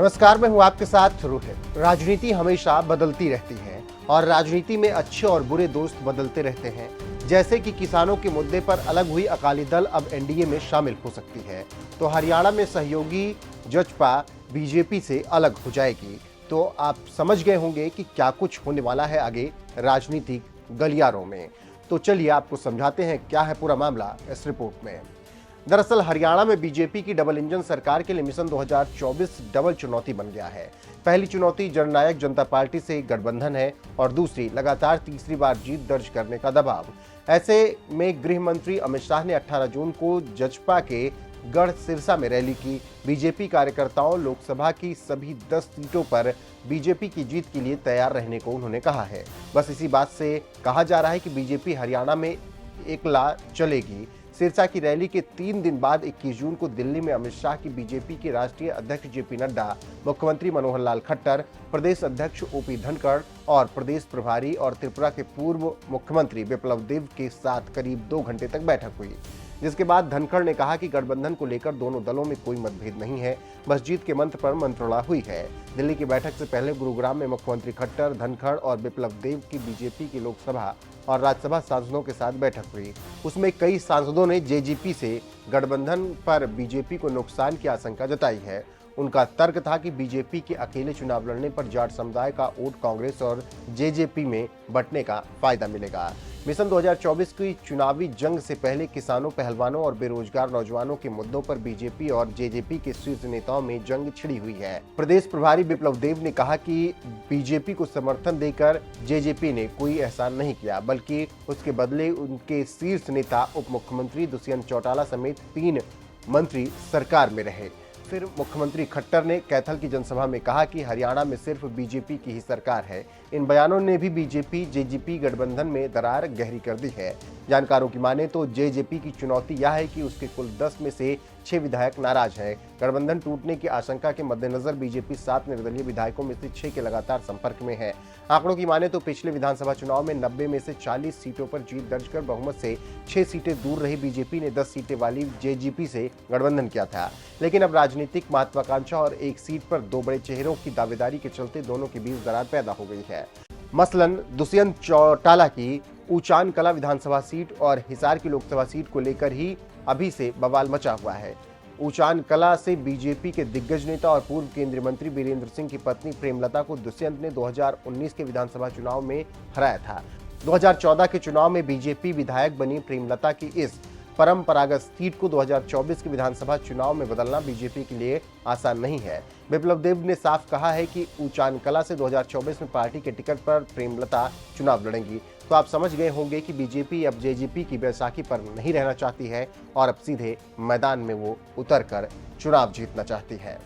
नमस्कार, मैं हूं आपके साथ रोहित। राजनीति हमेशा बदलती रहती है और राजनीति में अच्छे और बुरे दोस्त बदलते रहते हैं। जैसे कि किसानों के मुद्दे पर अलग हुई अकाली दल अब एनडीए में शामिल हो सकती है, तो हरियाणा में सहयोगी जजपा बीजेपी से अलग हो जाएगी। तो आप समझ गए होंगे कि क्या कुछ होने वाला है आगे राजनीतिक गलियारों में। तो चलिए आपको समझाते हैं क्या है पूरा मामला इस रिपोर्ट में। दरअसल हरियाणा में बीजेपी की डबल इंजन सरकार के लिए मिशन 2024 डबल चुनौती बन गया है। पहली चुनौती जननायक जनता पार्टी से गठबंधन है और दूसरी लगातार तीसरी बार जीत दर्ज करने का दबाव। ऐसे में गृह मंत्री अमित शाह ने 18 जून को जजपा के गढ़ सिरसा में रैली की। बीजेपी कार्यकर्ताओं लोकसभा की सभी 10 सीटों पर बीजेपी की जीत के लिए तैयार रहने को उन्होंने कहा है। बस इसी बात से कहा जा रहा है कि बीजेपी हरियाणा में एकला चलेगी। सिरसा की रैली के 3 दिन बाद 21 जून को दिल्ली में अमित शाह की बीजेपी के राष्ट्रीय अध्यक्ष जेपी नड्डा, मुख्यमंत्री मनोहर लाल खट्टर, प्रदेश अध्यक्ष ओपी धनखड़ और प्रदेश प्रभारी और त्रिपुरा के पूर्व मुख्यमंत्री बिप्लब देब के साथ करीब 2 घंटे तक बैठक हुई, जिसके बाद धनखड़ ने कहा कि गठबंधन को लेकर दोनों दलों में कोई मतभेद नहीं है, बस जीत के मंत्र पर मंत्रणा हुई है। दिल्ली की बैठक से पहले गुरुग्राम में मुख्यमंत्री खट्टर, धनखड़ और बिप्लब देब की बीजेपी की लोकसभा और राज्यसभा सांसदों के साथ बैठक हुई। उसमें कई सांसदों ने जेजेपी से गठबंधन पर बीजेपी को नुकसान की आशंका जताई है। उनका तर्क था कि बीजेपी के अकेले चुनाव लड़ने पर जाट समुदाय का वोट कांग्रेस और जेजेपी में बंटने का फायदा मिलेगा। मिशन 2024 की चुनावी जंग से पहले किसानों, पहलवानों और बेरोजगार नौजवानों के मुद्दों पर बीजेपी और जेजेपी के शीर्ष नेताओं में जंग छिड़ी हुई है। प्रदेश प्रभारी बिप्लब देब ने कहा कि बीजेपी को समर्थन देकर जेजेपी ने कोई एहसान नहीं किया, बल्कि उसके बदले उनके शीर्ष नेता उप मुख्यमंत्री दुष्यंत चौटाला समेत 3 मंत्री सरकार में रहे। फिर मुख्यमंत्री खट्टर ने कैथल की जनसभा में कहा कि हरियाणा में सिर्फ बीजेपी की ही सरकार है। इन बयानों ने भी बीजेपी जेजेपी गठबंधन में दरार गहरी कर दी है। जानकारों की माने तो जेजेपी की चुनौती यह है कि उसके कुल 10 में से 6 विधायक नाराज हैं। गठबंधन टूटने की आशंका के मद्देनजर बीजेपी 7 निर्दलीय विधायकों में से 6 के लगातार संपर्क में है। आंकड़ों की माने तो पिछले विधानसभा चुनाव में 90 में से 40 सीटों पर जीत दर्ज कर बहुमत से 6 सीटें दूर रही बीजेपी ने 10 सीटें वाली जेजेपी से गठबंधन किया था। लेकिन अब राजनीतिक महत्वाकांक्षा और एक सीट पर 2 बड़े चेहरों की दावेदारी के चलते दोनों के बीच दरार पैदा हो गई है। मसलन दुष्यंत चौटाला की ऊचान कला विधानसभा सीट और हिसार की लोकसभा सीट को लेकर ही अभी से बवाल मचा हुआ है। ऊचान कला से बीजेपी के दिग्गज नेता और पूर्व केंद्रीय मंत्री वीरेंद्र सिंह की पत्नी प्रेमलता को दुष्यंत ने 2019 के विधानसभा चुनाव में हराया था। 2014 के चुनाव में बीजेपी विधायक बनी प्रेमलता की इस परंपरागत सीट को 2024 के विधानसभा चुनाव में बदलना बीजेपी के लिए आसान नहीं है। बिप्लब देब ने साफ कहा है कि ऊचान कला से 2024 में पार्टी के टिकट पर प्रेमलता चुनाव लड़ेंगी। तो आप समझ गए होंगे कि बीजेपी अब जेजेपी की बैसाखी पर नहीं रहना चाहती है और अब सीधे मैदान में वो उतरकर चुनाव जीतना चाहती है।